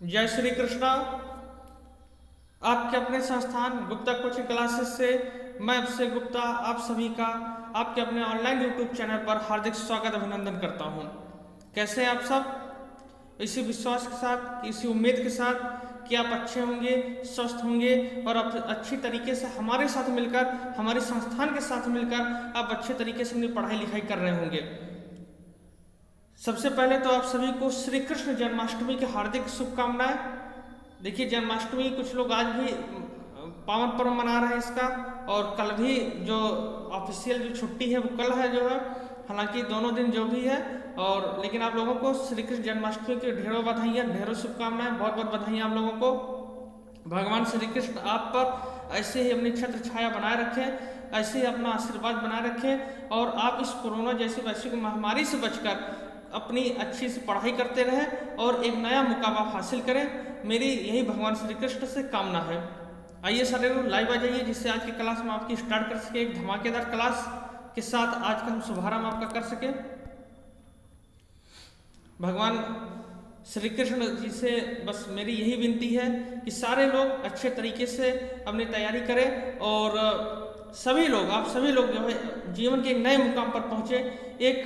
जय श्री कृष्णा। आपके अपने संस्थान गुप्ता कोचिंग क्लासेस से मैं अभिषेक गुप्ता आप सभी का आपके अपने ऑनलाइन यूट्यूब चैनल पर हार्दिक स्वागत अभिनंदन करता हूं। कैसे हैं आप सब? इसी विश्वास के साथ, इसी उम्मीद के साथ कि आप अच्छे होंगे, स्वस्थ होंगे और आप अच्छी तरीके से हमारे साथ मिलकर, हमारे संस्थान के साथ मिलकर आप अच्छे तरीके से अपनी पढ़ाई लिखाई कर रहे होंगे। सबसे पहले तो आप सभी को श्री कृष्ण जन्माष्टमी की हार्दिक शुभकामनाएं। देखिए, जन्माष्टमी कुछ लोग आज भी पावन पर्व मना रहे हैं इसका, और कल भी जो ऑफिशियल जो छुट्टी है वो कल है जो है। हालांकि दोनों दिन जो भी है, और लेकिन आप लोगों को श्री कृष्ण जन्माष्टमी की ढेरों बधाइयाँ, ढेरों शुभकामनाएं, बहुत बहुत बधाइयाँ आप लोगों को। भगवान श्री कृष्ण आप पर ऐसे ही अपनी छत्र छाया बनाए रखें, ऐसे ही अपना आशीर्वाद बनाए रखें, और आप इस कोरोना जैसी वैश्विक महामारी से बचकर अपनी अच्छी से पढ़ाई करते रहें और एक नया मुकाम आप हासिल करें। मेरी यही भगवान श्री कृष्ण से कामना है। आइए सारे लोग लाइव आ जाइए, जिससे आज की क्लास में आपकी स्टार्ट कर सके, एक धमाकेदार क्लास के साथ आज का हम शुभारंभ आपका कर सके। भगवान श्री कृष्ण जी से बस मेरी यही विनती है कि सारे लोग अच्छे तरीके से अपनी तैयारी करें, और सभी लोग, आप सभी लोग जो है जीवन के एक नए मुकाम पर पहुंचे। एक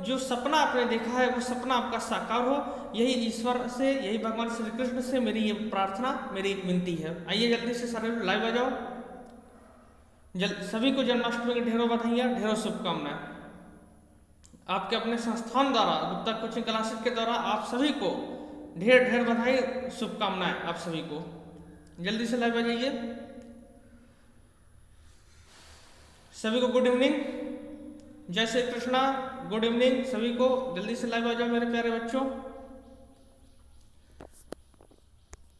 जो सपना आपने देखा है वो सपना आपका साकार हो, यही ईश्वर से, यही भगवान श्री कृष्ण से मेरी ये प्रार्थना, मेरी विनती है। आइए जल्दी से सारे लोग लाइव आ जाओ। सभी को जन्माष्टमी की ढेरों बधाइयाँ, ढेरों शुभकामनाएं। आपके अपने संस्थान द्वारा, गुप्ता कोचिंग क्लासेस के द्वारा आप सभी को ढेर ढेर बधाई, शुभकामनाएं आप सभी को। जल्दी से लाइव आ जाइए। सभी को गुड इवनिंग, जय श्री कृष्णा, गुड इवनिंग सभी को। जल्दी से लाइव आ जाओ मेरे प्यारे बच्चों।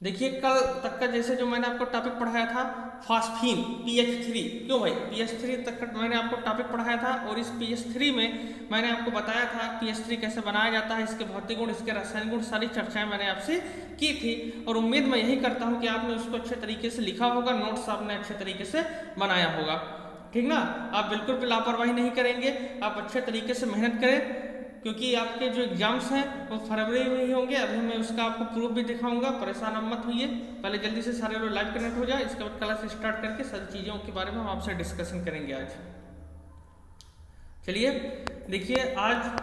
देखिए, कल तक का जैसे जो मैंने आपको टॉपिक पढ़ाया था फास्फीन PH3, क्यों भाई PH3 तक का मैंने आपको टॉपिक पढ़ाया था, और इस PH3 में मैंने आपको बताया था PH3 कैसे बनाया जाता है, इसके भौतिक गुण, इसके रासायनिक गुण, सारी चर्चाएं मैंने आपसे की थी। और उम्मीद मैं यही करता हूं कि आपने उसको अच्छे तरीके से लिखा होगा, नोट्स आपने अच्छे तरीके से बनाया होगा, ठीक ना। आप बिल्कुल भी लापरवाही नहीं करेंगे, आप अच्छे तरीके से मेहनत करें, क्योंकि आपके जो एग्जाम्स हैं वो फरवरी में ही होंगे। अभी मैं उसका आपको प्रूफ भी दिखाऊंगा, परेशान आप मत होइए। पहले जल्दी से सारे लोग लाइव कनेक्ट हो जाए, इसके बाद क्लास स्टार्ट करके सारी चीज़ों के बारे में हम आपसे डिस्कशन करेंगे आज। चलिए देखिए, आज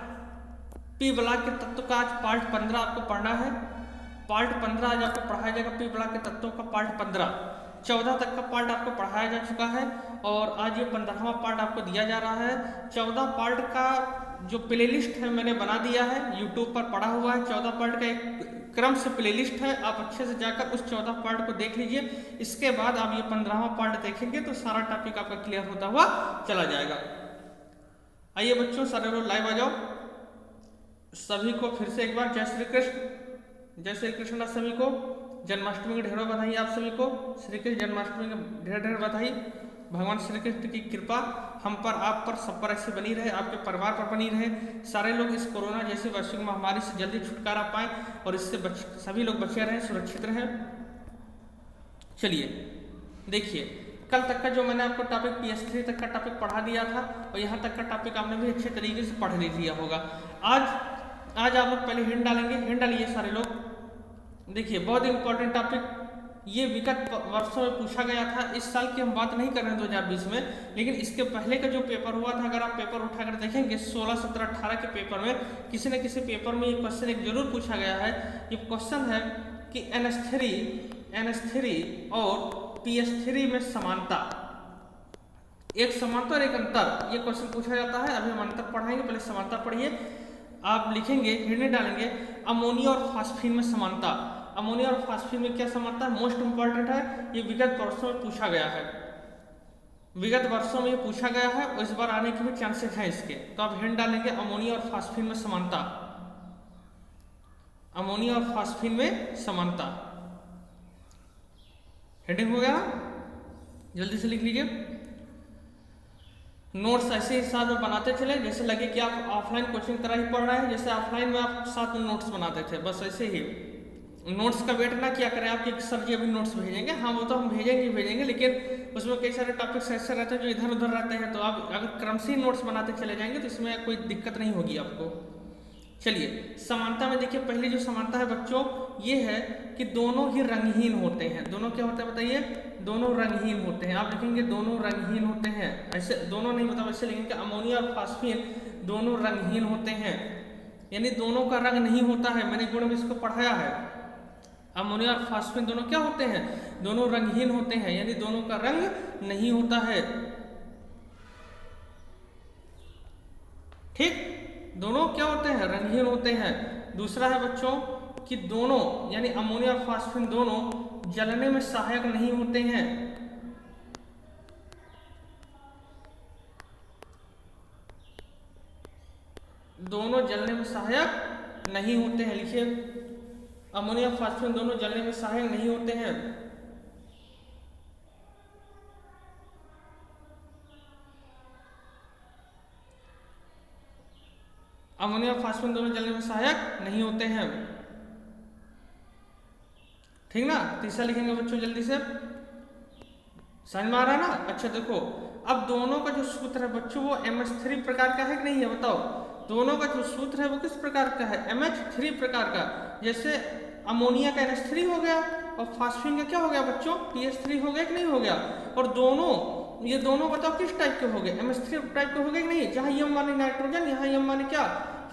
पी ब्लॉक के तत्व का आज पार्ट 15 आपको पढ़ना है। पार्ट 15 आज आपको पढ़ाया जाएगा, पी ब्लॉक के तत्वों का पार्ट 15। 14 तक का पार्ट आपको पढ़ाया जा चुका है, और आज ये 15वां पार्ट आपको दिया जा रहा है। 14 पार्ट का जो प्लेलिस्ट है मैंने बना दिया है, यूट्यूब पर पड़ा हुआ है। 14 पार्ट का एक क्रम से प्लेलिस्ट है, आप अच्छे से जाकर उस 14 पार्ट को देख लीजिए। इसके बाद आप ये 15वां पार्ट देखेंगे तो सारा टॉपिक आपका क्लियर होता हुआ चला जाएगा। आइए बच्चों, सारे लोग लाइव आ जाओ। सभी को फिर से एक बार जय श्री कृष्ण, जय श्री कृष्ण सभी को। जन्माष्टमी की ढेरों बधाई आप सभी को, श्री कृष्ण जन्माष्टमी की ढेर ढेर बधाई। भगवान श्री कृष्ण की कृपा हम पर, आप पर, सब पर ऐसी बनी रहे, आपके परिवार पर बनी रहे। सारे लोग इस कोरोना जैसी वैश्विक महामारी से जल्दी छुटकारा पाएं, और इससे सभी लोग बचे रहें, सुरक्षित रहें। चलिए देखिए, कल तक का जो मैंने आपको टॉपिक PS3 तक का टॉपिक पढ़ा दिया था, और यहाँ तक का टॉपिक आपने भी अच्छे तरीके से पढ़ लिया होगा। आज आप लोग पहले हिंट डालेंगे, हिंट डालिए सारे लोग। देखिए, बहुत इंपॉर्टेंट टॉपिक, ये विगत वर्षों में पूछा गया था। इस साल की हम बात नहीं कर रहे हैं 2020 में, लेकिन इसके पहले का जो पेपर हुआ था, अगर आप पेपर उठाकर देखेंगे 16, 17, 18 के पेपर में किसी न किसी पेपर में ये क्वेश्चन एक जरूर पूछा गया है। ये क्वेश्चन है कि NH3 और PS3 में समानता, एक समानता और एक अंतर, ये क्वेश्चन पूछा जाता है। अभी हम अंतर पढ़ाएंगे, पहले समानता पढ़िए। आप लिखेंगे, हिंट डालेंगे, अमोनिया और फास्फीन में समानता। अमोनिया और फास्फीन में क्या समानता है, मोस्ट इंपॉर्टेंट है। ये विगत वर्षों में पूछा गया है, विगत वर्षों में ये पूछा गया है, और इस बार आने के भी चांसेस हैं इसके। तो आप हिंट डालेंगे, अमोनिया और फास्फीन में समानता, अमोनिया और फास्फीन में समानता। हेडिंग हो गया, जल्दी से लिख लीजिए। नोट्स ऐसे हिसाब में बनाते चले जैसे लगे कि आप ऑफलाइन कोचिंग तरह ही पढ़ रहे हैं, जैसे ऑफलाइन में आप साथ में नोट्स बनाते थे, बस ऐसे ही। नोट्स का वेट ना किया करें आपके सर जी अभी नोट्स भेजेंगे, हाँ वो तो हम भेजेंगे, लेकिन उसमें कई सारे टॉपिक्स ऐसे रहते हैं जो इधर उधर रहते हैं। तो आप अगर क्रम से नोट्स बनाते चले जाएंगे तो इसमें कोई दिक्कत नहीं होगी आपको। चलिए समानता में देखिए पहली जो समानता है बच्चों ये है कि दोनों ही रंगहीन होते हैं। दोनों क्या होता है बताइए? दोनों रंगहीन होते हैं। आप लिखेंगे दोनों रंगहीन होते हैं, ऐसे दोनों नहीं मतलब ऐसे लिखेंगे अमोनिया और फास्फीन दोनों रंगहीन होते हैं, यानी दोनों का रंग नहीं होता है। मैंने गुण में इसको पढ़ाया है। अमोनिया और फास्फीन दोनों क्या होते हैं? दोनों रंगहीन होते हैं, यानी दोनों का रंग नहीं होता है। ठीक, दोनों क्या होते हैं? रंगहीन होते हैं। दूसरा है बच्चों कि दोनों यानी अमोनिया और फास्फीन दोनों जलने में सहायक नहीं होते हैं। दोनों जलने में सहायक नहीं होते हैं। लिखिए अमोनिया फास्फीन दोनों जलने में सहायक नहीं होते हैं। अमोनिया फास्फीन दोनों जलने में सहायक नहीं होते हैं। ठीक ना? तीसरा लिखेंगे बच्चों जल्दी से, समझ में आ रहा है ना? अच्छा देखो अब दोनों का जो सूत्र है बच्चों वो MH3 प्रकार का है कि नहीं है? बताओ दोनों का जो सूत्र है वो किस प्रकार का है? MH3 प्रकार का। जैसे अमोनिया का NH3 हो गया और फास्फीन का क्या हो गया बच्चों? PH3 हो गया कि नहीं हो गया? और दोनों ये दोनों बताओ किस टाइप के हो गए? MH3 टाइप के हो गए कि नहीं? जहां M माने नाइट्रोजन, यहाँ M माने क्या?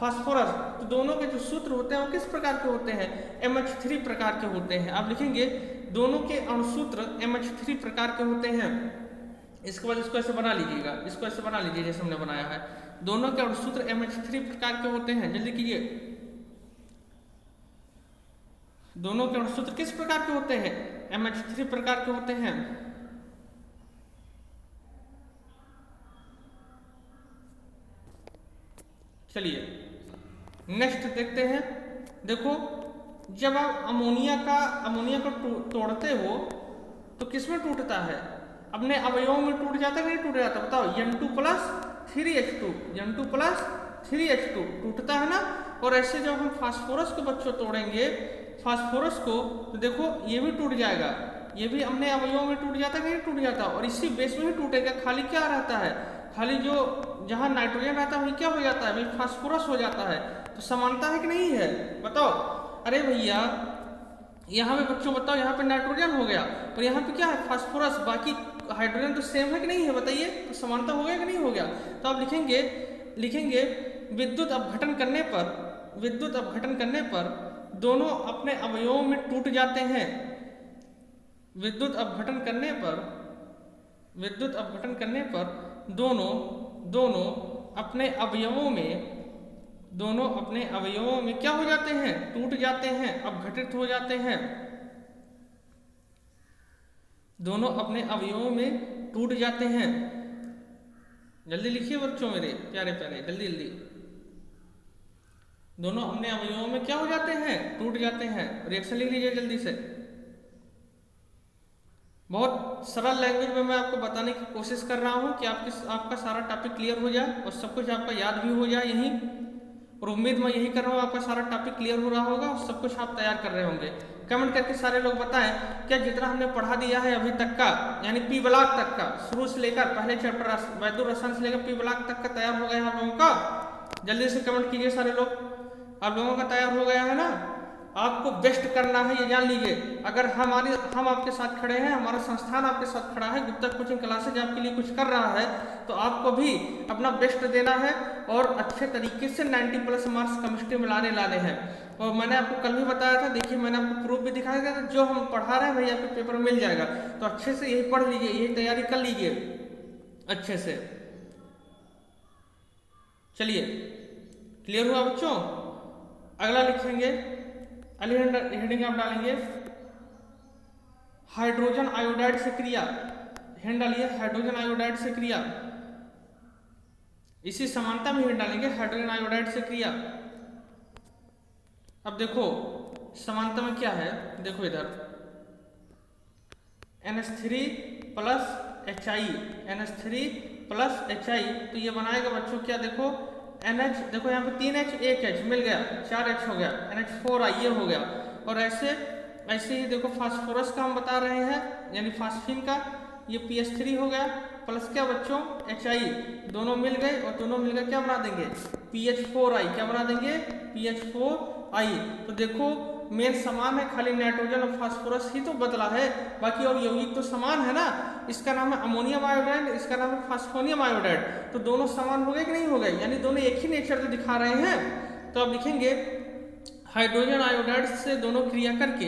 फास्फोरस। तो दोनों के जो सूत्र होते हैं वो किस प्रकार के होते हैं? MH3 प्रकार के होते हैं। आप लिखेंगे दोनों के अणुसूत्र MH3 प्रकार के होते हैं। इसके बाद इसको ऐसे बना लीजिएगा, इसको ऐसे बना लीजिए जैसे हमने बनाया है। दोनों के अणुसूत्र MH3 प्रकार के होते हैं। जल्दी कीजिए, दोनों के अणुसूत्र किस प्रकार के होते हैं? MH3 प्रकार के होते हैं। चलिए नेक्स्ट देखते हैं। देखो जब आप अमोनिया को तोड़ते हो तो किसमें टूटता है? अपने अवयवों में टूट जाता है कि नहीं टूट जाता? बताओ N2+3H2 N2+3H2 टूटता है ना। और ऐसे जब हम फास्फोरस को बच्चों तोड़ेंगे फास्फोरस को तो देखो ये भी टूट जाएगा, ये भी अपने अवयवों में टूट जाता है कि नहीं टूट जाता? और इसी बेस में ही टूटेगा। खाली क्या रहता है? खाली जो जहां नाइट्रोजन रहता है वही क्या हो जाता है? वही फास्फोरस हो जाता है। तो समानता है कि नहीं है? बताओ। अरे भैया यहाँ पे बच्चों बताओ, यहाँ पे नाइट्रोजन हो गया और यहाँ पे क्या है? फास्फोरस। बाकी हाइड्रोजन तो सेम है कि नहीं है? बताइए तो समानता हो गया कि नहीं हो गया? तो आप लिखेंगे विद्युत अपघटन करने पर दोनों अपने अवयवों में टूट जाते हैं। विद्युत अपघटन करने पर दोनों अपने अवयवों में क्या हो जाते हैं? टूट जाते हैं, अपघटित हो जाते हैं। दोनों अपने अवयवों में टूट जाते हैं। जल्दी लिखिए बच्चों मेरे प्यारे प्यारे, जल्दी जल्दी। दोनों अपने अवयवों में क्या हो जाते हैं? टूट जाते हैं। रिएक्शन लिख लीजिए जल्दी से। बहुत सरल लैंग्वेज में मैं आपको बताने की कोशिश कर रहा हूं कि आपका सारा टॉपिक क्लियर हो जाए और सब कुछ आपका याद भी हो जाए यहीं। और उम्मीद मैं यही कर रहा हूँ आपका सारा टॉपिक क्लियर हो रहा होगा और सब कुछ आप तैयार कर रहे होंगे। कमेंट करके सारे लोग बताएं क्या जितना हमने पढ़ा दिया है अभी तक का, यानी पी ब्लॉक तक का, शुरू से लेकर पहले चैप्टर वैद्युत रसायन से लेकर पी ब्लॉक तक का तैयार हो गया है आप लोगों का? जल्दी से कमेंट कीजिए सारे लोग। आप लोगों का तैयार हो गया है ना? आपको बेस्ट करना है ये जान लीजिए। अगर हम आपके साथ खड़े हैं, हमारा संस्थान आपके साथ खड़ा है, गुप्ता कोचिंग क्लासेज आपके लिए कुछ कर रहा है, तो आपको भी अपना बेस्ट देना है और अच्छे तरीके से 90+ मार्क्स केमिस्ट्री में लाने हैं। और मैंने आपको कल भी बताया था, देखिए मैंने आपको प्रूफ भी दिखाया था, जो हम पढ़ा रहे हैं वही आपके पेपर मिल जाएगा। तो अच्छे से यही पढ़ लीजिए, यही तैयारी कर लीजिए अच्छे से। चलिए क्लियर हुआ बच्चों? अगला लिखेंगे, अगली हेडिंग आप डालेंगे हाइड्रोजन आयोडाइड से क्रिया। हेड डालिए हाइड्रोजन आयोडाइड से क्रिया। इसी समानता में हेड डालेंगे हाइड्रोजन आयोडाइड से क्रिया। अब देखो समानता में क्या है, देखो इधर NH3+HI तो ये बनाएगा बच्चों क्या? देखो NH, देखो यहाँ पे 3H 1H मिल गया, 4H हो गया, NH4 ये हो गया। और ऐसे ही देखो फास्फोरस का हम बता रहे हैं, यानी फास्फीन का ये PH3 हो गया, प्लस क्या बच्चों HI, दोनों मिल गए और दोनों मिलकर क्या बना देंगे PH4I, क्या बना देंगे PH4I। तो देखो मेन समान है, खाली नाइट्रोजन और फास्फोरस ही तो बदला है, बाकी और यौगिक तो समान है ना। इसका नाम है अमोनियम आयोडाइड, इसका नाम है फास्फोनियम आयोडाइड, तो दोनों समान हो गए कि नहीं हो गए, यानी दोनों एक ही नेचर को दिखा रहे हैं। तो अब लिखेंगे हाइड्रोजन आयोडाइड से दोनों क्रिया करके,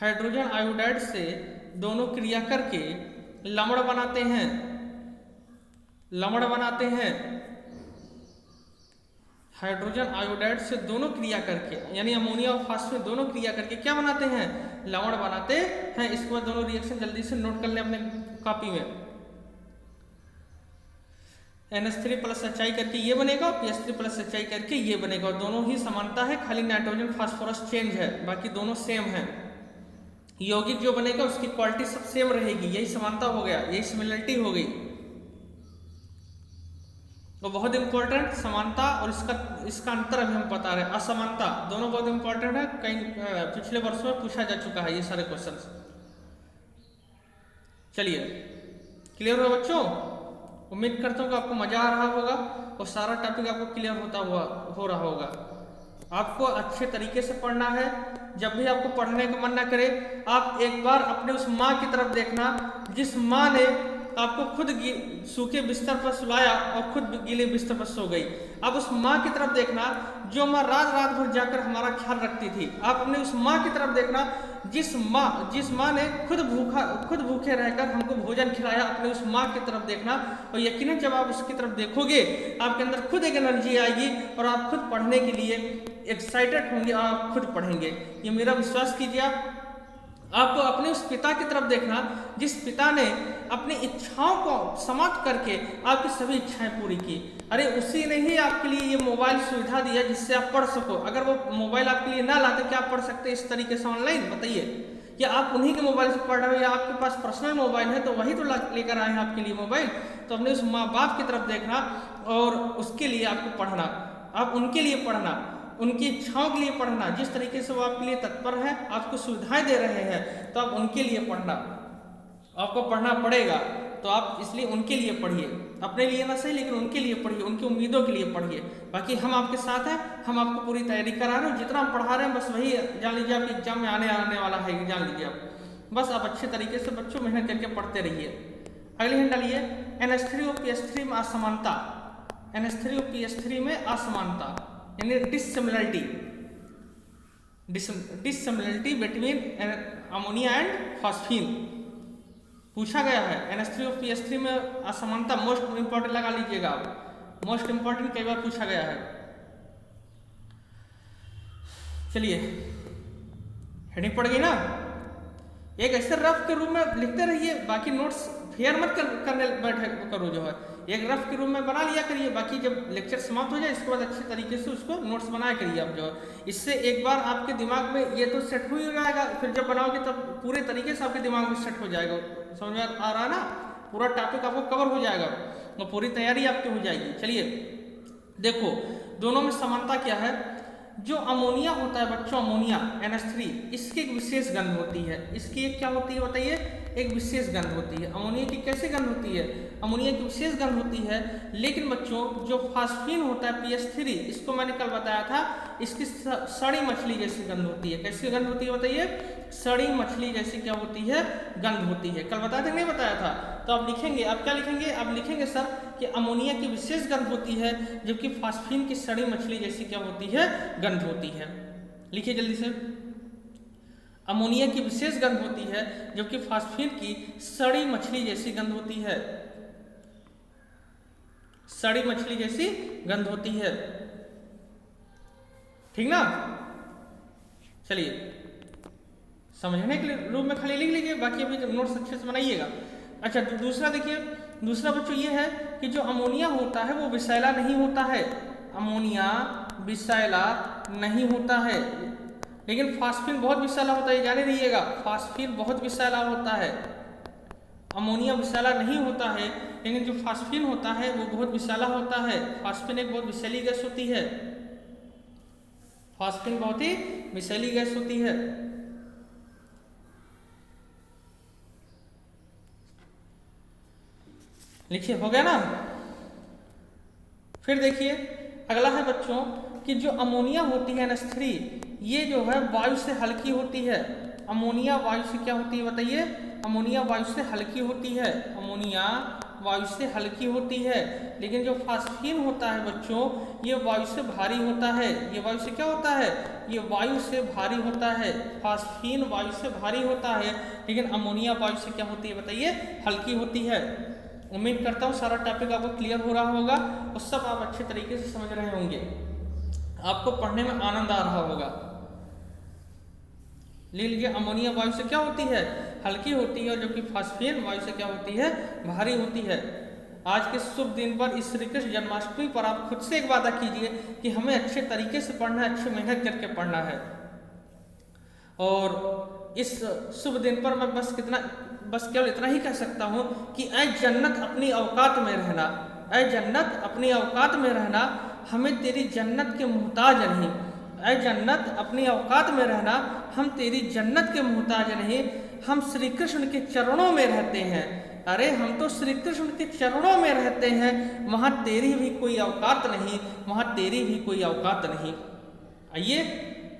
हाइड्रोजन आयोडाइड से दोनों क्रिया करके लवण बनाते हैं, लवण बनाते हैं। हाइड्रोजन आयोडाइड से दोनों क्रिया करके, यानी अमोनिया और फास्फोरस दोनों क्रिया करके क्या बनाते हैं, लवण बनाते हैं। इसके बाद दोनों रिएक्शन जल्दी से नोट कर लें अपने कॉपी में। NH3 प्लस HI करके ये बनेगा, PH3 प्लस HI करके ये बनेगा। दोनों ही समानता है, खाली नाइट्रोजन फास्फोरस चेंज है, बाकी दोनों सेम है। यौगिक जो बनेगा उसकी क्वालिटी सब सेम रहेगी, यही समानता हो गया, यही सिमिलरिटी हो गई। तो बहुत इंपॉर्टेंट समानता और इसका अंतर अभी हम बता रहे हैं, असमानता, दोनों बहुत इंपॉर्टेंट है, कई पिछले वर्षों में पूछा जा चुका है ये सारे क्वेश्चंस। चलिए क्लियर हुआ बच्चों, उम्मीद करता हूँ कि आपको मजा आ रहा होगा और सारा टॉपिक आपको क्लियर हो रहा होगा। आपको अच्छे तरीके से पढ़ना है, जब भी आपको पढ़ने का मन ना करे आप एक बार अपने उस माँ की तरफ देखना जिस माँ ने आपको खुद सूखे बिस्तर पर सुलाया और खुद गीले बिस्तर पर सो गई। आप उस माँ की तरफ देखना जो माँ रात रात भर जाकर हमारा ख्याल रखती थी। आप अपने उस माँ की तरफ देखना जिस माँ ने खुद भूखे रहकर हमको भोजन खिलाया। अपने उस माँ की तरफ देखना और यकीनन जब आप उसकी तरफ देखोगे आपके अंदर खुद एक एनर्जी आएगी और आप खुद पढ़ने के लिए एक्साइटेड होंगे, आप खुद पढ़ेंगे, ये मेरा विश्वास कीजिए। आपको अपने उस पिता की तरफ देखना जिस पिता ने अपनी इच्छाओं को समाप्त करके आपकी सभी इच्छाएं पूरी की। अरे उसी ने ही आपके लिए ये मोबाइल सुविधा दिया जिससे आप पढ़ सको। अगर वो मोबाइल आपके लिए ना लाते क्या आप पढ़ सकते इस तरीके से ऑनलाइन, बताइए? या आप उन्हीं के मोबाइल से पढ़ रहे हो या आपके पास पर्सनल मोबाइल है तो वही तो लेकर आए हैं आपके लिए मोबाइल। तो अपने उस माँ बाप की तरफ देखना और उसके लिए आपको पढ़ना, आप उनके लिए पढ़ना, उनकी इच्छाओं के लिए पढ़ना। जिस तरीके से वो आपके लिए तत्पर है, आपको सुविधाएं दे रहे हैं, तो आप उनके लिए पढ़ना, आपको पढ़ना पड़ेगा। तो आप इसलिए उनके लिए पढ़िए, अपने लिए ना सही लेकिन उनके लिए पढ़िए, उनकी उम्मीदों के लिए पढ़िए। बाकी हम आपके साथ हैं, हम आपको पूरी तैयारी करा रहे हैं। जितना हम पढ़ा रहे हैं बस वही जान लीजिए आपके एग्जाम में आने वाला है, जान लीजिए आप। बस आप अच्छे तरीके से बच्चों मेहनत करके पढ़ते रहिए। अगली हिंट डालिए, NH3 और PH3 में असमानता, NH3 और PH3 में असमानता यानी डिससिमिलरिटी बिटवीन अमोनिया एंड फास्फीन पूछा गया है। NH3 और PH3 में असमानता मोस्ट इंपॉर्टेंट लगा लीजिएगा आप, मोस्ट इंपॉर्टेंट कई बार पूछा गया है। चलिए हेडिंग पड़ गई ना, एक ऐसे रफ के रूप में लिखते रहिए, बाकी नोट्स फेयर मत करने बैठे करो, जो है एक रफ के रूप में बना लिया करिए। बाकी जब लेक्चर समाप्त हो जाए इसके बाद अच्छे तरीके से उसको नोट्स बनाया करिए आप, जो है इससे एक बार आपके दिमाग में ये तो सेट हो ही जाएगा, फिर जब बनाओगे तब पूरे तरीके से आपके दिमाग में सेट हो जाएगा। समझ में आ रहा है ना, पूरा टॉपिक आपको कवर हो जाएगा और पूरी तैयारी आपकी हो जाएगी। चलिए देखो दोनों में समानता क्या है। जो अमोनिया होता है बच्चों, अमोनिया NH3, इसकी एक विशेष गंध होती है। इसकी एक क्या होती है बताइए, एक विशेष गंध होती है। अमोनिया की कैसे गंध होती है, अमोनिया की विशेष गंध होती है। लेकिन बच्चों जो फास्फीन होता है PH3, इसको मैंने कल बताया था, इसकी सड़ी मछली जैसी गंध होती है। कैसी गंध होती है बताइए, सड़ी मछली जैसी क्या होती है, गंध होती है। कल बताया था नहीं बताया था? तो आप लिखेंगे, आप क्या लिखेंगे, आप लिखेंगे सर कि अमोनिया की विशेष गंध होती है जबकि फास्फीन की सड़ी मछली जैसी क्या होती है, गंध होती है। लिखिए जल्दी से, अमोनिया की विशेष गंध होती है जबकि फास्फीन की सड़ी मछली जैसी गंध होती है, सड़ी मछली जैसी गंध होती है, ठीक ना। चलिए समझने के रूप में खाली लिख लीजिए, बाकी अभी नोट्स अच्छे से बनाइएगा। अच्छा दूसरा देखिए, दूसरा बच्चों ये है कि जो अमोनिया होता है वो विषैला नहीं होता है, अमोनिया विषैला नहीं होता है। लेकिन फास्फीन बहुत विषैला होता है, जाने रहिएगा, फास्फीन बहुत विषैला होता है। अमोनिया विषैला नहीं होता है लेकिन जो फास्फीन होता है वो बहुत विषैला होता है। फास्फीन एक बहुत विषैली गैस होती है, फास्फीन बहुत ही विषैली गैस होती है। लिखिए, हो गया ना। फिर देखिए अगला है बच्चों कि जो अमोनिया होती है NH3, ये जो है वायु से हल्की होती है। अमोनिया वायु से क्या होती है बताइए? अमोनिया वायु से हल्की होती है। अमोनिया वायु से हल्की होती है। लेकिन जो फास्फीन होता है बच्चों, ये वायु से भारी होता है। ये वायु से क्या होता है? ये वायु से भारी होता है। फास्फीन वायु से भारी होता है, लेकिन अमोनिया वायु से क्या होती है बताइए? हल्की होती है। उम्मीद करता हूँ सारा टॉपिक आपको क्लियर हो रहा होगा और सब आप अच्छे तरीके से समझ रहे होंगे, आपको पढ़ने में आनंद आ रहा होगा। ले लीजिए, अमोनिया वायु से क्या होती है? हल्की होती है, और जबकि फास्फीन वायु से क्या होती है? भारी होती है। आज के शुभ दिन पर, इस श्री कृष्ण जन्माष्टमी पर आप खुद से एक वादा कीजिए कि हमें अच्छे तरीके से पढ़ना है, अच्छी मेहनत करके पढ़ना है। और इस शुभ दिन पर मैं बस केवल इतना ही कह सकता हूँ कि ऐ जन्नत अपनी औकात में रहना, ऐ जन्नत अपनी औकात में रहना, हमें तेरी जन्नत के मोहताज नहीं। ऐ जन्नत अपनी औकात में रहना, हम तेरी जन्नत के मोहताज नहीं, हम श्री कृष्ण के चरणों में रहते हैं। अरे हम तो श्री कृष्ण के चरणों में रहते हैं, वहाँ तेरी भी कोई औकात नहीं, वहाँ तेरी भी कोई औकात नहीं। आइए,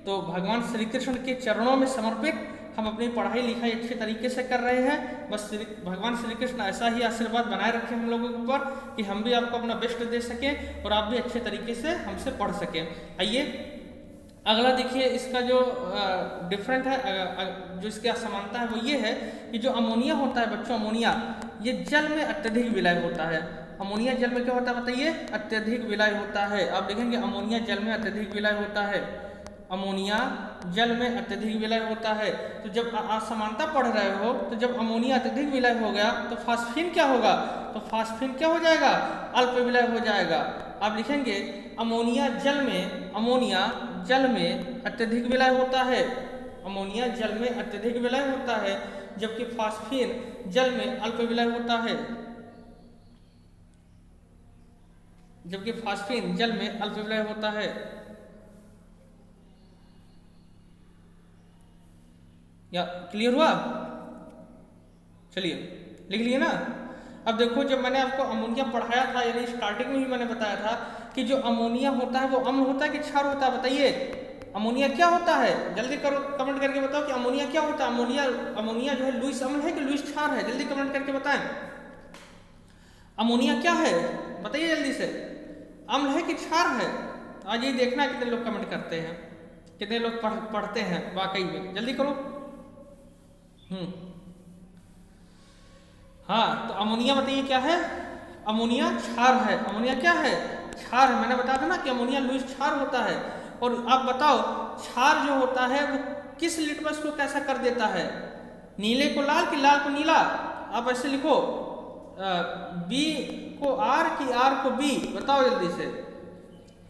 तो भगवान श्री कृष्ण के चरणों में समर्पित हम अपनी पढ़ाई लिखाई अच्छे तरीके से कर रहे हैं। बस भगवान श्री कृष्ण ऐसा ही आशीर्वाद बनाए रखें हम लोगों के ऊपर कि हम भी आपको अपना बेस्ट दे सकें और आप भी अच्छे तरीके से हमसे पढ़ सकें। आइए अगला देखिए, इसका जो डिफरेंट है, जो इसकी असमानता है वो ये है कि जो अमोनिया होता है बच्चों, अमोनिया ये जल में अत्यधिक विलय होता है। अमोनिया जल में क्या होता है बताइए? अत्यधिक विलय होता है। आप देखेंगे अमोनिया जल में अत्यधिक विलय होता है। अमोनिया जल में अत्यधिक विलय होता है। तो जब आप समानता पढ़ रहे हो, तो जब अमोनिया अत्यधिक विलय हो गया तो फास्फीन क्या होगा? तो फास्फीन क्या हो जाएगा? अल्प विलय हो जाएगा। आप लिखेंगे अमोनिया जल में अत्यधिक विलय होता है। अमोनिया जल में अत्यधिक विलय होता है, जबकि फास्फीन जल में अल्प विलय होता है। जबकि फास्फीन जल में अल्प विलय होता है। या क्लियर हुआ? चलिए लिख लिए ना। अब देखो, जब मैंने आपको अमोनिया पढ़ाया था, यानी स्टार्टिंग में ही मैंने बताया था कि जो अमोनिया होता है वो अम्ल होता है कि क्षार होता है? बताइए अमोनिया क्या होता है? जल्दी करो, कमेंट करके बताओ कि अमोनिया क्या होता है। अमोनिया जो है लुईस अम्ल है कि लुईस क्षार है? जल्दी कमेंट करके बताएं। अमोनिया क्या है बताइए जल्दी से, अम्ल है कि क्षार है? आज ये देखना कितने लोग कमेंट करते हैं, कितने लोग पढ़ते हैं वाकई में। जल्दी करो। हाँ, तो अमोनिया बताइए क्या है? अमोनिया क्षार है। अमोनिया क्या है? क्षार है। मैंने बताया था ना कि अमोनिया लुईस क्षार होता है। और आप बताओ, क्षार जो होता है वो किस लिटमस को कैसा कर देता है? नीले को लाल कि लाल को नीला? आप ऐसे लिखो, बी को आर कि आर को बी? बताओ जल्दी से।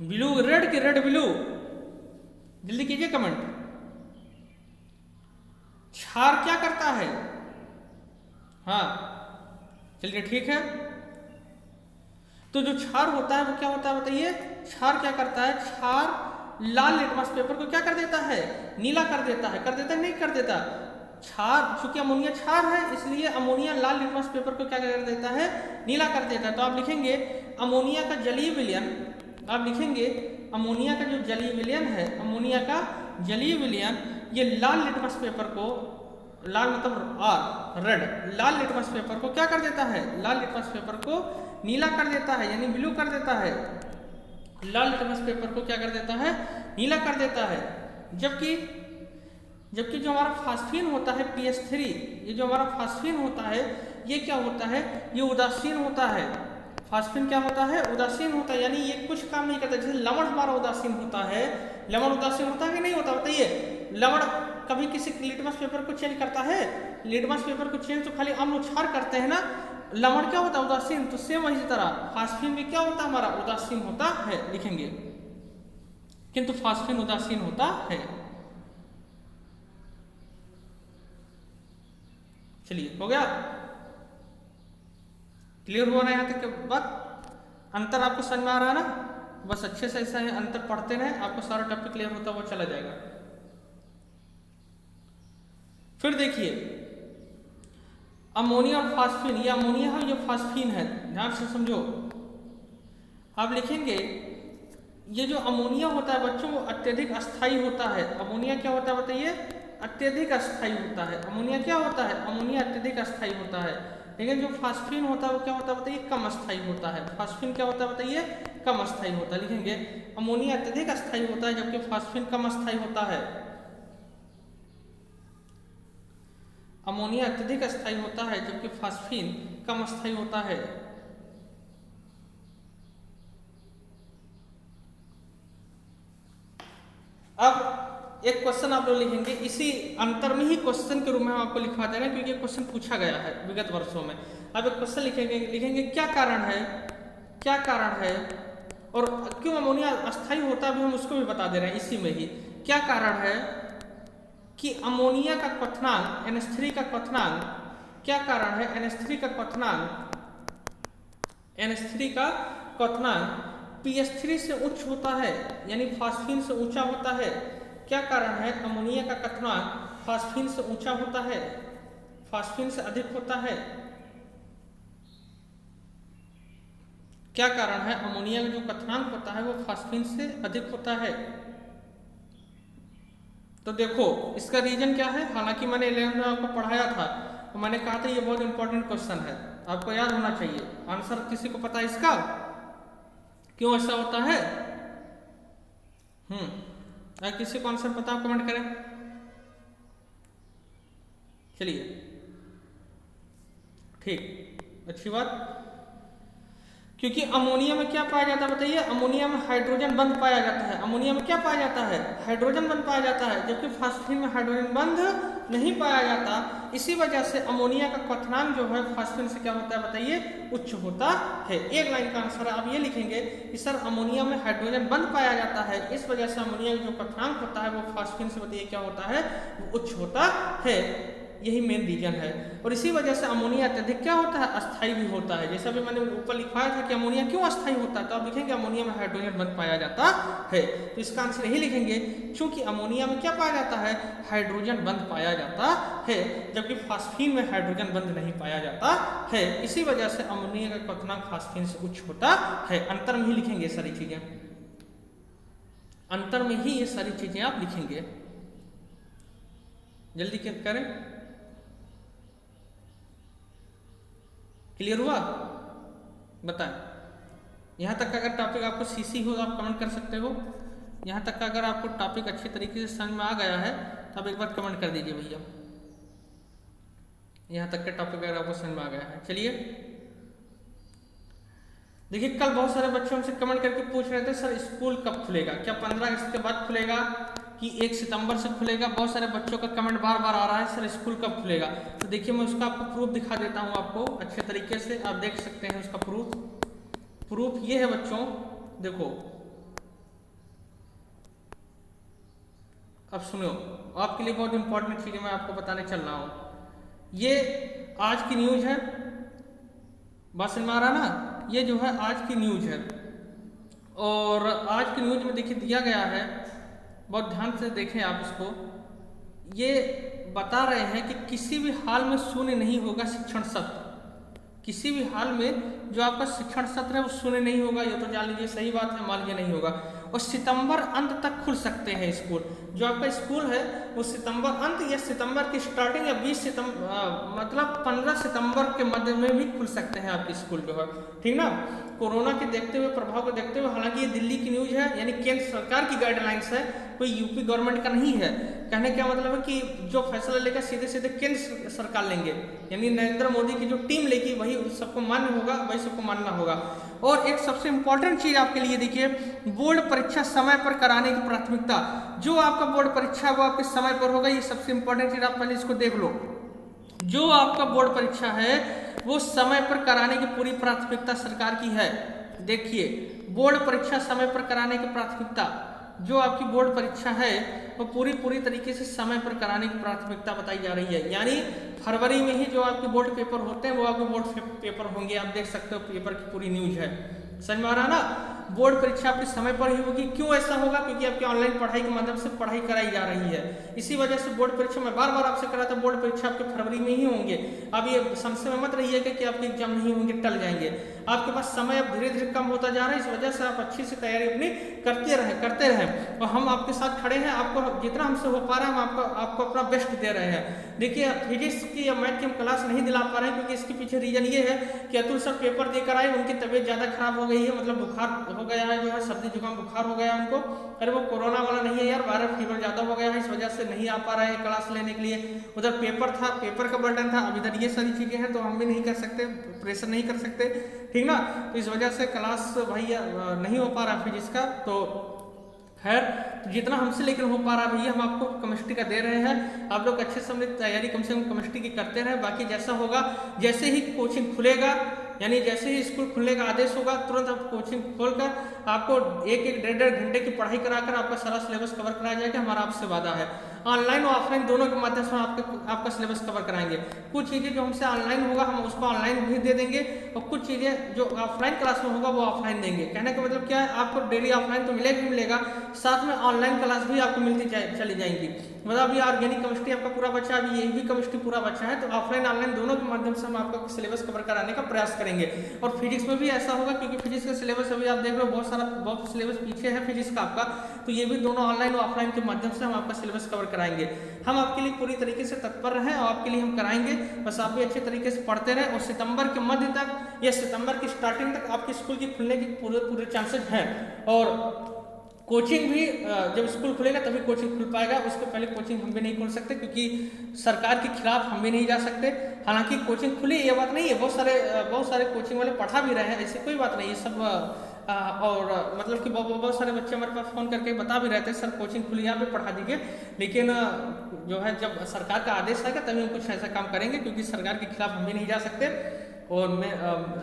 ब्लू रेड कि रेड ब्लू? जल्दी कीजिए कमेंट। क्षार क्या करता है? हाँ चलिए ठीक है। तो जो क्षार होता है वो क्या होता है बताइए? क्षार क्या करता है? क्षार लाल लिटमस पेपर को क्या कर देता है? नीला कर देता है। कर देता है नहीं कर देता? क्षार, चूंकि अमोनिया क्षार है इसलिए अमोनिया लाल लिटमस पेपर को क्या कर देता है? नीला कर देता है। तो आप लिखेंगे अमोनिया का जलीय विलयन, आप लिखेंगे अमोनिया का जो जलीय विलयन है, अमोनिया का जलीय विलयन ये लाल लिटमस पेपर को, लाल मतलब आर रेड, लाल लिटमस पेपर को क्या कर देता है? लाल लिटमस पेपर को नीला कर देता है, यानी ब्लू कर देता है। लाल लिटमस पेपर को क्या कर देता है? नीला कर देता है। जबकि जो हमारा फास्फीन होता है PS3, ये जो हमारा फास्फीन होता है ये क्या होता है? ये उदासीन होता है। फास्फीन क्या होता है? उदासीन होता है, यानी ये कुछ काम नहीं करता। जैसे लवण हमारा उदासीन होता है, लवण उदासीन होता है कि नहीं होता बताइए? लवण कभी किसी लिटमस पेपर को चेंज करता है? लिटमस पेपर को चेंज तो खाली अम्ल क्षार करते हैं ना। लवण क्या होता है? उदासीन। तो सेम इसी तरह फास्फीन भी क्या होता है? हमारा उदासीन होता है, लिखेंगे। किंतु फास्फीन उदासीन होता है। चलिए हो गया, क्लियर हुआ ना यहाँ तक के बात? अंतर आपको समझ में आ रहा है ना? बस अच्छे से ऐसा है, अंतर पढ़ते रहे, आपको सारा टॉपिक क्लियर होता हुआ चला जाएगा। फिर देखिए अमोनिया और फास्फीन, ये अमोनिया है ये फास्फीन है। ध्यान से समझो। आप लिखेंगे ये जो अमोनिया होता है बच्चों वो अत्यधिक अस्थायी होता है। अमोनिया क्या होता है बताइए? अत्यधिक अस्थायी होता है। अमोनिया क्या होता है? अमोनिया अत्यधिक अस्थायी होता है। लेकिन जो फास्फीन होता है वो क्या होता है बताइए? कम अस्थायी होता है। फास्फीन क्या होता है बताइए? कम अस्थायी होता है। लिखेंगे अमोनिया अत्यधिक अस्थायी होता है जबकि फास्फीन कम अस्थायी होता है। अमोनिया अत्यधिक अस्थायी होता है जबकि फास्फीन कम अस्थायी होता है। अब एक क्वेश्चन आप लोग लिखेंगे, इसी अंतर में ही क्वेश्चन के रूप में हम आपको लिखवा दे रहे हैं क्योंकि क्वेश्चन पूछा गया है विगत वर्षों में। अब एक क्वेश्चन लिखेंगे क्या कारण है, क्या कारण है और क्यों अमोनिया अस्थायी होता है, भी हम उसको भी बता दे रहे हैं इसी में ही। क्या कारण है कि अमोनिया का क्वथनांक NH3 का क्वथनांक, क्या कारण है NH3 का क्वथनांक, NH3 का क्वथनांक pH3 से उच्च होता है यानी फास्फीन से ऊंचा होता है। क्या कारण है अमोनिया का क्वथनांक फास्फीन से ऊंचा होता है, फास्फीन से अधिक होता है? क्या कारण है अमोनिया का जो क्वथनांक होता है वो फास्फीन से अधिक होता है? तो देखो इसका रीजन क्या है, हालांकि मैंने 11 में आपको पढ़ाया था तो मैंने कहा था ये बहुत इंपॉर्टेंट क्वेश्चन है, आपको याद होना चाहिए। आंसर किसी को पता है इसका क्यों ऐसा होता है? अगर किसी को आंसर पता हो कमेंट करें। चलिए ठीक, अच्छी बात। क्योंकि अमोनिया में क्या पाया जाता है बताइए? अमोनिया में हाइड्रोजन बंध पाया जाता है। अमोनिया में क्या पाया जाता है? हाइड्रोजन बंध पाया जाता है जबकि फास्फीन में हाइड्रोजन बंध नहीं पाया जाता। इसी वजह से अमोनिया का क्वथनांक जो है फास्फीन से क्या होता है बताइए? उच्च होता है। एक लाइन का आंसर आप ये लिखेंगे कि सर अमोनिया में हाइड्रोजन बंध पाया जाता है, इस वजह से अमोनिया का जो क्वथनांक होता है वो फास्फीन से बताइए क्या होता है? वो उच्च होता है। यही मेन रीजन है। और इसी वजह से अमोनिया अत्यधिक क्या होता है? अस्थायी भी होता है। जैसा भी मैंने ऊपर लिखवाया था कि अमोनिया क्यों अस्थायी होता है, तो आप लिखेंगे अमोनिया में हाइड्रोजन बंध पाया जाता है। तो इसका आंसर यही लिखेंगे क्योंकि अमोनिया में क्या पाया जाता है? हाइड्रोजन बंध पाया जाता है जबकि फास्फीन में हाइड्रोजन बंध नहीं पाया जाता है। इसी वजह से अमोनिया का क्वथनांक फास्फीन से उच्च होता है। अंतर में ही लिखेंगे ये सारी चीजें, अंतर में ही ये सारी चीजें आप लिखेंगे। जल्दी करें, क्लियर हुआ? बताएं। यहाँ तक का अगर टॉपिक आपको सीसी हो तो आप कमेंट कर सकते हो। यहाँ तक का अगर आपको टॉपिक अच्छे तरीके से समझ में आ गया है तो आप एक बार कमेंट कर दीजिए भैया। यहाँ तक का टॉपिक अगर आपको समझ में आ गया है। चलिए देखिए, कल बहुत सारे बच्चे हमसे कमेंट करके पूछ रहे थे सर स्कूल कब खुलेगा, क्या 15 अगस्त के बाद खुलेगा कि 1 सितंबर से खुलेगा? बहुत सारे बच्चों का कमेंट बार बार आ रहा है सर स्कूल कब खुलेगा। तो देखिए मैं उसका आपको प्रूफ दिखा देता हूँ आपको अच्छे तरीके से, आप देख सकते हैं उसका प्रूफ ये है बच्चों। देखो अब सुनो, आपके लिए बहुत इंपॉर्टेंट चीजें मैं आपको बताने चल रहा हूँ। ये आज की न्यूज है, बात समझ में आ रहा ना? ये जो है आज की न्यूज है और आज की न्यूज में देखिए दिया गया है, बहुत ध्यान से देखें आप इसको। ये बता रहे हैं कि किसी भी हाल में शून्य नहीं होगा शिक्षण सत्र, किसी भी हाल में जो आपका शिक्षण सत्र है वो शून्य नहीं होगा। ये तो जान लीजिए सही बात है, मान लीजिए नहीं होगा। और सितंबर अंत तक खुल सकते हैं स्कूल। जो आपका स्कूल है वो सितंबर अंत या सितंबर की स्टार्टिंग या 20 सितंबर मतलब 15 सितंबर के मध्य में भी खुल सकते हैं आपके स्कूल जो है, ठीक ना? कोरोना के देखते हुए, प्रभाव को देखते हुए, हालांकि ये दिल्ली की न्यूज है यानी केंद्र सरकार की गाइडलाइंस है, कोई यूपी गवर्नमेंट का नहीं है। कहने का मतलब है कि जो फैसला लेगा सीधे सीधे केंद्र सरकार लेंगे, यानी नरेंद्र मोदी की जो टीम लेगी वही सबको मान्य होगा, वही सबको मानना होगा। और एक सबसे इंपॉर्टेंट चीज आपके लिए देखिए, बोर्ड परीक्षा समय पर कराने की प्राथमिकता। जो आपका बोर्ड परीक्षा वो आपके समय पर होगा, ये सबसे इंपॉर्टेंट चीज, आप पहले इसको देख लो। जो आपका बोर्ड परीक्षा है वो समय पर कराने की पूरी प्राथमिकता सरकार की है। देखिए बोर्ड परीक्षा समय पर कराने की प्राथमिकता, जो आपकी बोर्ड परीक्षा है वो पूरी तरीके से समय पर कराने की प्राथमिकता बताई जा रही है। यानी फरवरी में ही जो आपके बोर्ड पेपर होते हैं वो आपके बोर्ड पेपर होंगे। आप देख सकते हो पेपर की पूरी न्यूज है, समझ में आ रहा ना? बोर्ड परीक्षा आपके समय पर ही होगी। क्यों ऐसा होगा? क्योंकि आपकी ऑनलाइन पढ़ाई के माध्यम से पढ़ाई कराई जा रही है। इसी वजह से बोर्ड परीक्षा में बार बार आपसे करा था, बोर्ड परीक्षा आपके फरवरी में ही होंगे। अब ये संशय में मत रहिएगा कि आपके एग्जाम नहीं होंगे, टल जाएंगे। आपके पास समय अब धीरे धीरे कम होता जा रहा है, इस वजह से आप अच्छी से तैयारी अपनी करते रहें और हम आपके साथ खड़े हैं। आपको जितना हमसे हो पा रहा है हम आपको अपना बेस्ट दे रहे हैं। देखिए, फिजिक्स की या मैथ की हम क्लास नहीं दिला पा रहे हैं क्योंकि इसके पीछे रीजन ये है कि अतुल सर पेपर देकर आए, उनकी तबीयत ज़्यादा खराब हो गई है, मतलब बुखार हो गया है, जो है सर्दी जुकाम बुखार हो गया है उनको। अरे वो कोरोना वाला नहीं है यार, वायरल फीवर ज़्यादा हो गया है, इस वजह से नहीं आ पा रहे हैं क्लास लेने के लिए। उधर पेपर था, पेपर का बर्डन था, अब इधर ये सारी चीज़ें हैं तो हम भी नहीं कर सकते, प्रेशर नहीं कर सकते, ठीक ना। तो इस वजह से क्लास भैया नहीं हो पा रहा फिजिक्स का। तो खैर, जितना हमसे लेकिन हो पा रहा है भैया हम आपको केमिस्ट्री का दे रहे हैं। आप लोग अच्छे से तैयारी कम से कम केमिस्ट्री की करते रहें। बाकी जैसा होगा, जैसे ही कोचिंग खुलेगा, यानी जैसे ही स्कूल खुलने का आदेश होगा, तुरंत आप कोचिंग खोलकर आपको 1-1, 1.5 घंटे की पढ़ाई कराकर आपका सारा सिलेबस कवर कराया जाएगा। हमारा आपसे वादा है, ऑनलाइन और ऑफलाइन दोनों के माध्यम से आपका सिलेबस कवर कराएंगे। कुछ चीज़ें जो हमसे ऑनलाइन होगा हम उसको ऑनलाइन भी दे देंगे और कुछ चीज़ें जो ऑफलाइन क्लास में होगा वो ऑफलाइन देंगे। कहने का मतलब क्या है, आपको डेली ऑफलाइन तो मिलेगा ही मिलेगा, साथ में ऑनलाइन क्लास भी आपको मिलती चली जाएंगी। मतलब अभी ऑर्गेनिक केमिस्ट्री आपका पूरा बच्चा, अभी ये भी केमिस्ट्री पूरा बच्चा है, तो ऑफलाइन ऑनलाइन दोनों के माध्यम से हम आपका सिलेबस कवर कराने का प्रयास करेंगे। और फिजिक्स में भी ऐसा होगा क्योंकि फिजिक्स का सिलेबस अभी आप देख रहे हो बहुत सिलेबस पीछे है फिजिक्स का आपका, तो ये भी दोनों ऑनलाइन और ऑफलाइन के माध्यम से हम आपका सिलेबस कवर कराएंगे। हम आपके लिए पूरी तरीके से तत्पर हैं और आपके लिए हम कराएंगे, बस आप भी अच्छे तरीके से पढ़ते रहें। और सितंबर के मध्य तक या सितंबर की स्टार्टिंग तक आपके स्कूल की खुलने की पूरे चांसेस हैं। और कोचिंग भी जब स्कूल खुलेगा तभी कोचिंग खुल पाएगा, उसके पहले कोचिंग हम भी नहीं खोल सकते क्योंकि सरकार के खिलाफ हम भी नहीं जा सकते। हालांकि कोचिंग खुली ये बात नहीं है, बहुत सारे कोचिंग वाले पढ़ा भी रहे हैं, ऐसी कोई बात नहीं है सब। और मतलब कि बहुत सारे बच्चे हमारे पास फ़ोन करके बता भी रहते हैं सर कोचिंग खुली यहाँ पे पढ़ा दीजिए, लेकिन जो है जब सरकार का आदेश आएगा तभी हम कुछ ऐसा काम करेंगे क्योंकि सरकार के खिलाफ हम भी नहीं जा सकते। और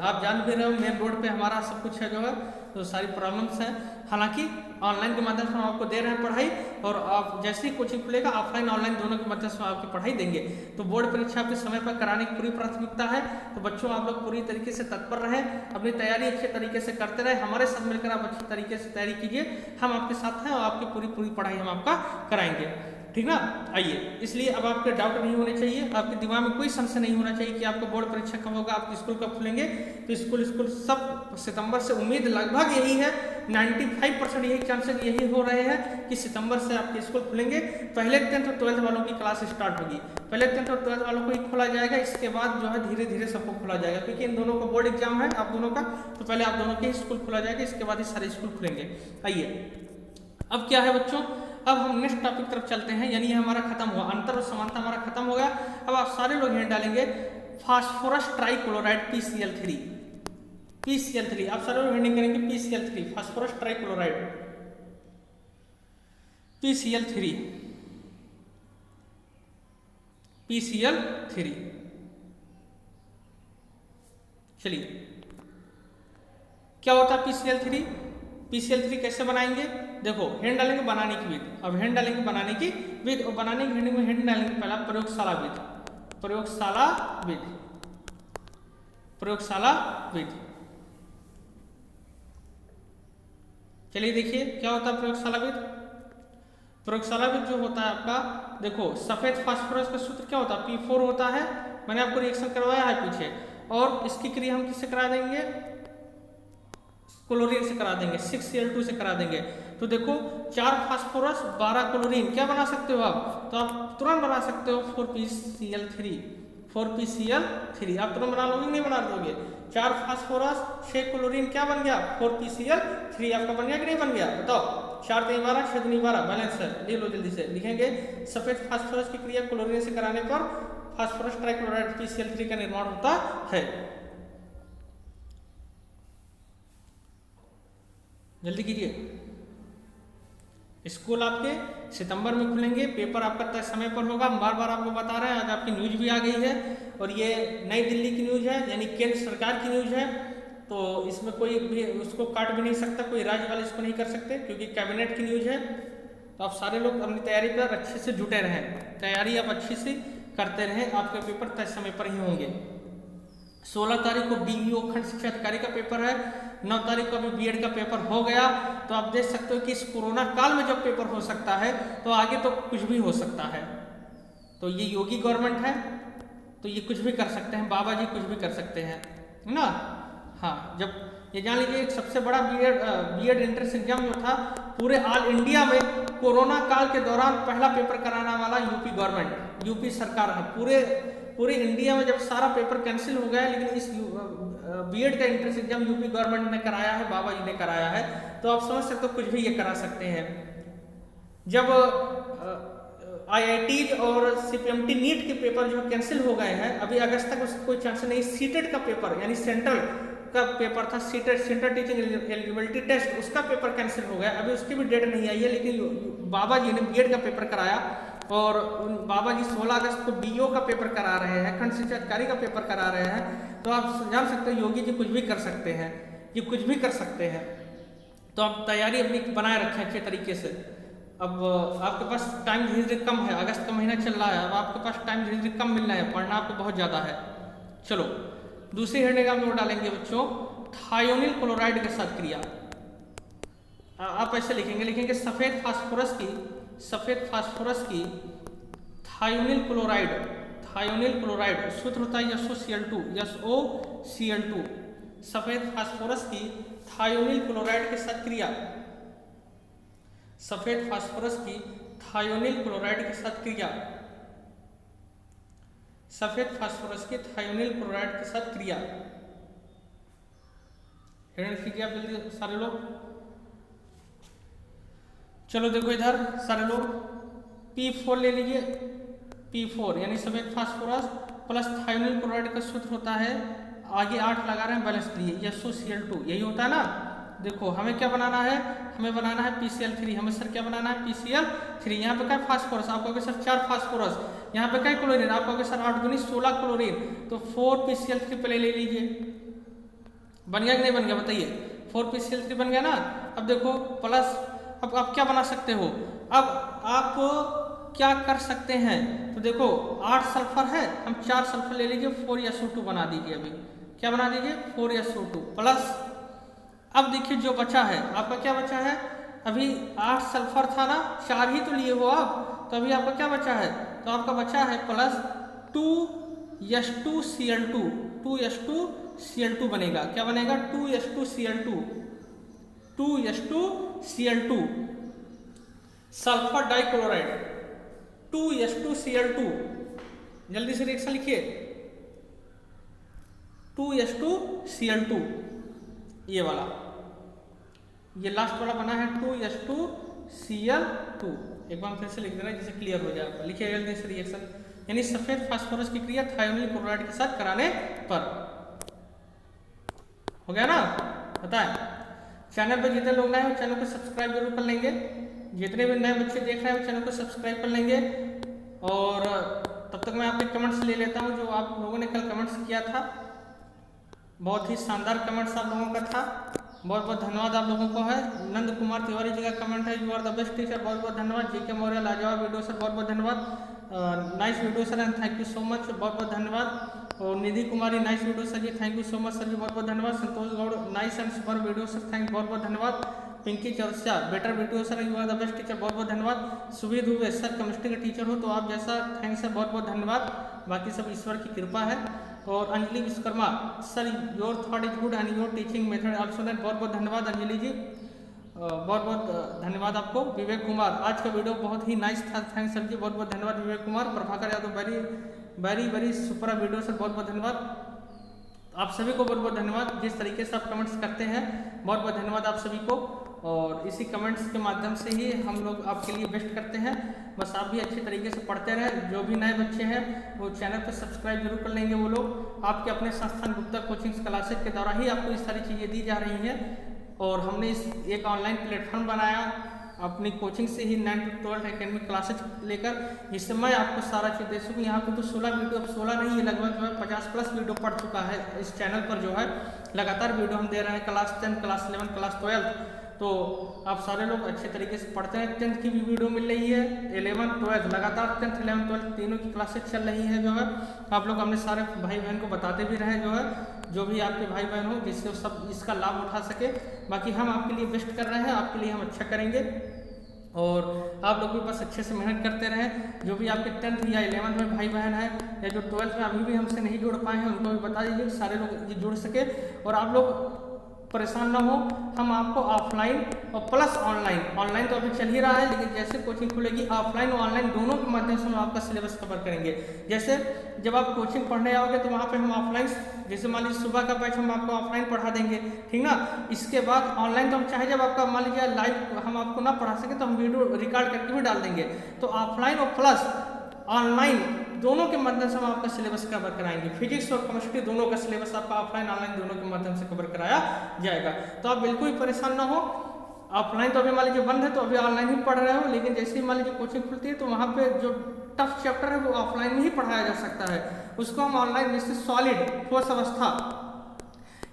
आप जान भी रहे हो मेन रोड पे हमारा सब कुछ है जो है, तो सारी प्रॉब्लम्स हैं। हालांकि ऑनलाइन के माध्यम से हम आपको दे रहे हैं पढ़ाई, और आप जैसे ही कोचिंग खुलेगा ऑफलाइन ऑनलाइन दोनों के माध्यम से आपकी पढ़ाई देंगे। तो बोर्ड परीक्षा आपके समय पर कराने की पूरी प्राथमिकता है। तो बच्चों आप लोग पूरी तरीके से तत्पर रहें, अपनी तैयारी अच्छे तरीके से करते रहें, हमारे साथ मिलकर आप अच्छी तरीके से तैयारी कीजिए, हम आपके साथ हैं और आपकी पूरी पढ़ाई हम आपका कराएंगे, ठीक ना। आइए, इसलिए अब आपके डाउट नहीं होने चाहिए, आपके दिमाग में कोई संशय नहीं होना चाहिए कि आपका बोर्ड परीक्षा कब होगा, आपके स्कूल कब खुलेंगे। तो स्कूल सब सितंबर से, उम्मीद लगभग यही है, 95% यही चांसेस यही हो रहे हैं कि सितंबर से आपके स्कूल खुलेंगे। पहले 10th और 12th वालों की क्लास स्टार्ट होगी, पहले 10th और 12th वालों को ही खोला जाएगा, इसके बाद जो है धीरे धीरे सबको खोला जाएगा क्योंकि इन दोनों को बोर्ड एग्जाम है आप दोनों का, तो पहले आप दोनों के ही स्कूल खोला जाएगा, इसके बाद ही सारे स्कूल खुलेंगे। आइए, अब क्या है बच्चों, अब हम नेक्स्ट टॉपिक तरफ चलते हैं, यानी हमारा खत्म हुआ, अंतर और समानता हमारा खत्म हो गया। अब आप सारे लोग यहाँ डालेंगे फास्फोरस ट्राइक्लोराइड PCl3, PCl3 आप सारे लोग हेडिंग करेंगे PCl3, phosphorus trichloride PCl3, PCl3। चलिए, क्या होता है PCl3? PCl3 कैसे बनाएंगे? देखो, हेड डालेंगे बनाने की विधि, अब हेड डालेंगे बनाने की विधि, और बनाने की हेडिंग में हेड डालेंगे पहला प्रयोगशाला विधि, प्रयोगशाला विधि। चलिए देखिए क्या होता है प्रयोगशाला विधि। प्रयोगशाला विधि जो होता है आपका, देखो सफेद फास्फोरस का सूत्र क्या होता है? P4 होता है, मैंने आपको रिएक्शन करवाया है पीछे, और इसकी क्रिया हम किससे करा देंगे? क्लोरीन से करा देंगे, 6Cl2 से करा देंगे। तो देखो 4 फास्फोरस 12 क्लोरीन, क्या बना सकते हो आप? तो आप तुरंत बना सकते हो 4PCl3, 4PCl3 आप तुरंत बना लोगे, नहीं बना दोगे? 4 फास्फोरस 6 क्लोरीन क्या बन गया? 4PCl3 आपका बन गया कि नहीं बन गया? बताओ, 4 3 12, 6 2 12, बैलेंस है, लिख लो जल्दी से। लिखेंगे सफेद फास्फोरस की क्रिया क्लोरीन से कराने पर फास्फोरस ट्राइक्लोराइड PCl3 का निर्माण होता है। जल्दी कीजिए, स्कूल आपके सितंबर में खुलेंगे, पेपर आपका तय समय पर होगा। हम बार बार आपको बता रहे हैं, आज आपकी न्यूज भी आ गई है, और ये नई दिल्ली की न्यूज है, यानी केंद्र सरकार की न्यूज है, तो इसमें कोई भी उसको काट भी नहीं सकता, कोई राज्य वाले इसको नहीं कर सकते क्योंकि कैबिनेट की न्यूज है। तो आप सारे लोग अपनी तैयारी पर अच्छे से जुटे रहें, तैयारी आप अच्छी से करते रहें, आपके पेपर तय समय पर ही होंगे। 16 तारीख को BEO खंड शिक्षा अधिकारी का पेपर है, 9 तारीख को अभी बीएड का पेपर हो गया। तो आप देख सकते हो कि इस कोरोना काल में जब पेपर हो सकता है तो आगे तो कुछ भी हो सकता है। तो ये योगी गवर्नमेंट है तो ये कुछ भी कर सकते हैं, बाबा जी कुछ भी कर सकते हैं, है ना। हाँ, जब ये जान लीजिए एक सबसे बड़ा बीएड एंट्रेंस एग्जाम जो था पूरे ऑल इंडिया में कोरोना काल के दौरान पहला पेपर कराने वाला यूपी गवर्नमेंट, यूपी सरकार है। पूरे इंडिया में जब सारा पेपर कैंसिल हो गया, लेकिन इस बीएड का एंट्रेंस एग्जाम यूपी गवर्नमेंट ने कराया है, बाबा जी ने कराया है। तो आप समझ सकते हो कुछ भी ये करा सकते हैं। जब IIT और CPMT नीट के पेपर जो कैंसिल हो गए हैं, अभी अगस्त तक उसका कोई चांस नहीं। सीटेट का पेपर यानी सेंट्रल का पेपर था, CTET central teaching eligibility test, उसका पेपर कैंसिल हो गया, अभी उसकी भी डेट नहीं आई है। लेकिन बाबा जी ने बीएड का पेपर कराया और बाबा जी 16 अगस्त को BEO का पेपर करा रहे हैं, खंड शिक्षा अधिकारी का पेपर करा रहे हैं। तो आप जान सकते हो योगी जी कुछ भी कर सकते हैं, ये कुछ भी कर सकते हैं। तो आप तैयारी अपनी बनाए रखें अच्छे तरीके से। अब आपके पास टाइम धीरे धीरे कम है, अगस्त का महीना चल रहा है, अब आपके पास टाइम धीरे धीरे कम मिलना है, पढ़ना आपको बहुत ज़्यादा है। चलो दूसरी हेडिंग हम लोग डालेंगे बच्चों, थायोनिल क्लोराइड के साथ क्रिया। आप ऐसे लिखेंगे सफ़ेद फास्फोरस की थायोनिल क्लोराइड सूत्र होता है SOCl2। सफ़ेद फास्फोरस की थायोनिल क्लोराइड के साथ क्रिया, सफ़ेद फास्फोरस की थायोनिल क्लोराइड के साथ क्रिया, सफ़ेद फास्फोरस के थायोनिल क्लोराइड के साथ क्रिया। हेडिंग लिखिए आप जल्दी सारे लोग। चलो देखो इधर सारे लोग P4 ले लीजिए। P4 यानी सफ़ेद फास्फोरस प्लस थायोनिल क्लोराइड का सूत्र होता है, आगे 8 लगा रहे हैं बैलेंस के लिए, SOCl2, यही होता है ना। देखो हमें क्या बनाना है, हमें बनाना है PCl3। हमें सर क्या बनाना है, PCl3। यहाँ पे क्या फास्फोरस, आप कहोगे सर 4 फास्फोरस, यहाँ पे क्या क्लोरीन, आप कहोगे सर 8 दूनी 16 क्लोरीन, तो 4 PCl3 पहले ले लीजिए। बन गया कि नहीं बन गया बताइए, 4 PCl3 बन गया ना। अब देखो प्लस, अब आप क्या बना सकते हो, अब आप क्या कर सकते हैं, तो देखो 8 सल्फर है, हम 4 सल्फर ले लीजिए, 4SO2 बना दीजिए। अभी क्या बना दीजिए, 4SO2 प्लस। अब देखिए जो बचा है आपका, क्या बचा है, अभी 8 सल्फर था ना, 4 ही तो लिए हो आप, तो अभी आपका क्या बचा है, तो आपका बचा है प्लस 2S2Cl2, 2S2Cl2 बनेगा। क्या बनेगा, 2S2Cl2 सल्फर डाइक्लोराइड, 2S2Cl2। जल्दी से रिएक्शन लिखिए, 2S2Cl2, ये वाला, ये लास्ट वाला बना है 2S2Cl2। एक बार फिर से लिख देना जिससे क्लियर हो जाए। लिखिए जल्दी से रिएक्शन, यानी सफेद फास्फोरस की क्रिया थायोनिल क्लोराइड के साथ कराने पर। हो गया ना, बताएं। चैनल पर जितने लोग नए हो चैनल को सब्सक्राइब जरूर कर लेंगे, जितने भी नए बच्चे देख रहे हैं चैनल को सब्सक्राइब कर लेंगे। और तब तक मैं आपके कमेंट्स ले लेता हूं, जो आप लोगों ने कल कमेंट्स किया था, बहुत ही शानदार कमेंट्स आप लोगों का था, बहुत बहुत धन्यवाद आप लोगों को है। नंद कुमार तिवारी जी का कमेंट है, you are the best teacher, बहुत बहुत धन्यवाद। JK मौर्य लाजवाब वीडियो सर, बहुत बहुत धन्यवाद। Nice video sir and thank you so much, बहुत बहुत धन्यवाद। और Nidhi Kumari nice video sir ji, thank you so much sir ji, बहुत बहुत धन्यवाद। Santosh Gaur nice and super video sir, thank बहुत बहुत धन्यवाद। Pinki Charcha better video sir, you are the best teacher, बहुत बहुत धन्यवाद। सुबीर दुबे सर केमिस्ट्री के टीचर हो तो आप जैसा, थैंक्स सर, बहुत बहुत धन्यवाद। बाकी सब ईश्वर की कृपा है। और Anjali Vishwakarma sir, your thought is good and your teaching method also that, बहुत बहुत धन्यवाद अंजलि जी, बहुत बहुत धन्यवाद आपको। विवेक कुमार आज का वीडियो बहुत ही नाइस था, थैंक्स सर जी, बहुत बहुत धन्यवाद Vivek Kumar. Prabhakar Yadav very very very super video sir, बहुत बहुत धन्यवाद। आप सभी को बहुत बहुत धन्यवाद, जिस तरीके से आप कमेंट्स करते हैं, बहुत बहुत धन्यवाद आप सभी को। और इसी कमेंट्स के माध्यम से ही हम लोग आपके लिए बेस्ट करते हैं। बस आप भी अच्छे तरीके से पढ़ते रहें। जो भी नए बच्चे हैं वो चैनल पर सब्सक्राइब जरूर कर लेंगे। वो लोग आपके अपने संस्थान गुप्ता कोचिंग क्लासेज के द्वारा ही आपको इस सारी चीज़ें दी जा रही हैं। और हमने इस एक ऑनलाइन प्लेटफॉर्म बनाया अपनी कोचिंग से ही 9 to 12 एकेडमिक क्लासेज लेकर, जिससे मैं आपको सारा चीज़ दे सकूँ। यहाँ पे तो 16 वीडियो, अब 16 नहीं, ये लगभग जो है 50+ वीडियो पढ़ चुका है इस चैनल पर। जो है लगातार वीडियो हम दे रहे हैं, क्लास 10, क्लास 11, क्लास 12, तो आप सारे लोग अच्छे तरीके से पढ़ते हैं। 10th की भी वीडियो मिल रही है, 11th 12th लगातार 10th 11th 12th तीनों की क्लासेस चल रही है जो है। आप लोग अपने सारे भाई बहन को बताते भी रहे जो है, जो भी आपके भाई बहन हो, जिससे सब इसका लाभ उठा सके। बाकी हम आपके लिए बेस्ट कर रहे हैं, आपके लिए हम अच्छा करेंगे और आप लोग भी बस अच्छे से मेहनत करते रहें। जो भी आपके 10th या 11th में भाई बहन है या जो 12th में अभी भी हमसे नहीं जुड़ पाए हैं, उनको भी बता दीजिए, सारे लोग जुड़ सके और आप लोग परेशान ना हो। हम आपको ऑफलाइन और प्लस ऑनलाइन तो अभी चल ही रहा है, लेकिन जैसे कोचिंग खुलेगी ऑफलाइन और ऑनलाइन दोनों के माध्यम से हम आपका सिलेबस कवर करेंगे। जैसे जब आप कोचिंग पढ़ने आओगे तो वहाँ पे हम ऑफलाइन, जैसे मान लीजिए सुबह का बैच हम आपको ऑफलाइन पढ़ा देंगे, ठीक ना। इसके बाद ऑनलाइन तो हम चाहे जब आपका मान लीजिए लाइव हम आपको ना पढ़ा सके तो हम वीडियो रिकॉर्ड करके भी डाल देंगे। तो ऑफलाइन और प्लस ऑनलाइन दोनों के माध्यम से हम आपका सिलेबस कवर कराएंगे। फिजिक्स और केमिस्ट्री दोनों का सिलेबस आपका ऑफलाइन ऑनलाइन दोनों के माध्यम से कवर कराया जाएगा। तो आप बिल्कुल परेशान ना हो। ऑफलाइन तो अभी मान लीजिए बंद है तो अभी ऑनलाइन ही पढ़ रहे हो, लेकिन जैसे ही मान लीजिए कोचिंग खुलती है तो वहाँ पे जो टफ चैप्टर है वो ऑफलाइन में ही पढ़ाया जा सकता है, उसको हम ऑनलाइन, जैसे सॉलिड ठोस अवस्था,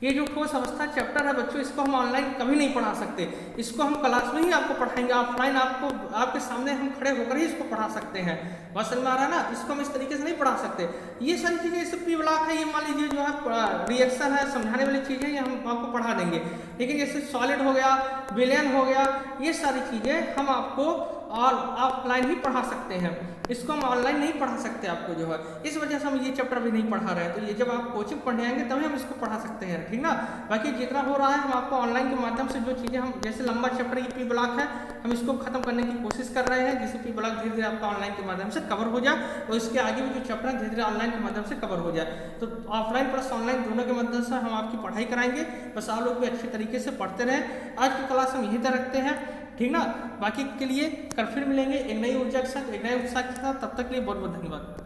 ये जो ठोस अवस्था चैप्टर है बच्चों, इसको हम ऑनलाइन कभी नहीं पढ़ा सकते, इसको हम क्लास में ही आपको पढ़ाएंगे। ऑफलाइन आपको आपके सामने हम खड़े होकर ही इसको पढ़ा सकते हैं। बात समझ में आ रहा है ना, इसको हम इस तरीके से नहीं पढ़ा सकते। ये सारी चीज़ें, जैसे पी ब्लॉक है, ये मान लीजिए जो है रिएक्शन है, समझाने वाली चीज़ें, ये हम आपको पढ़ा देंगे। लेकिन जैसे सॉलिड हो गया, विलयन हो गया, ये सारी चीज़ें हम आपको और ऑफलाइन ही पढ़ा सकते हैं, इसको हम ऑनलाइन नहीं पढ़ा सकते आपको जो है। इस वजह से हम ये चैप्टर भी नहीं पढ़ा रहे हैं। तो ये जब आप कोचिंग पढ़ने आएंगे तभी हम इसको पढ़ा सकते हैं, ठीक ना। बाकी जितना हो रहा है हम आपको ऑनलाइन के माध्यम से जो चीज़ें हम, जैसे लंबा चैप्टर ये पी ब्लॉक है, हम इसको खत्म करने की कोशिश कर रहे हैं, जिससे पी ब्लॉक धीरे धीरे आपका ऑनलाइन के माध्यम से कवर हो जाए और इसके आगे भी जो चैप्टर है धीरे धीरे ऑनलाइन के माध्यम से कवर हो जाए। तो ऑफलाइन प्लस ऑनलाइन दोनों के माध्यम से हम आपकी पढ़ाई कराएंगे। बस आप लोग भी अच्छे तरीके से पढ़ते रहें। आज की क्लास हम यहीं तक रखते हैं, ठीक ना। बाकी के लिए कल फिर मिलेंगे एक नई ऊर्जा के साथ, एक नए उत्साह के साथ। तब तक के लिए बहुत बहुत धन्यवाद।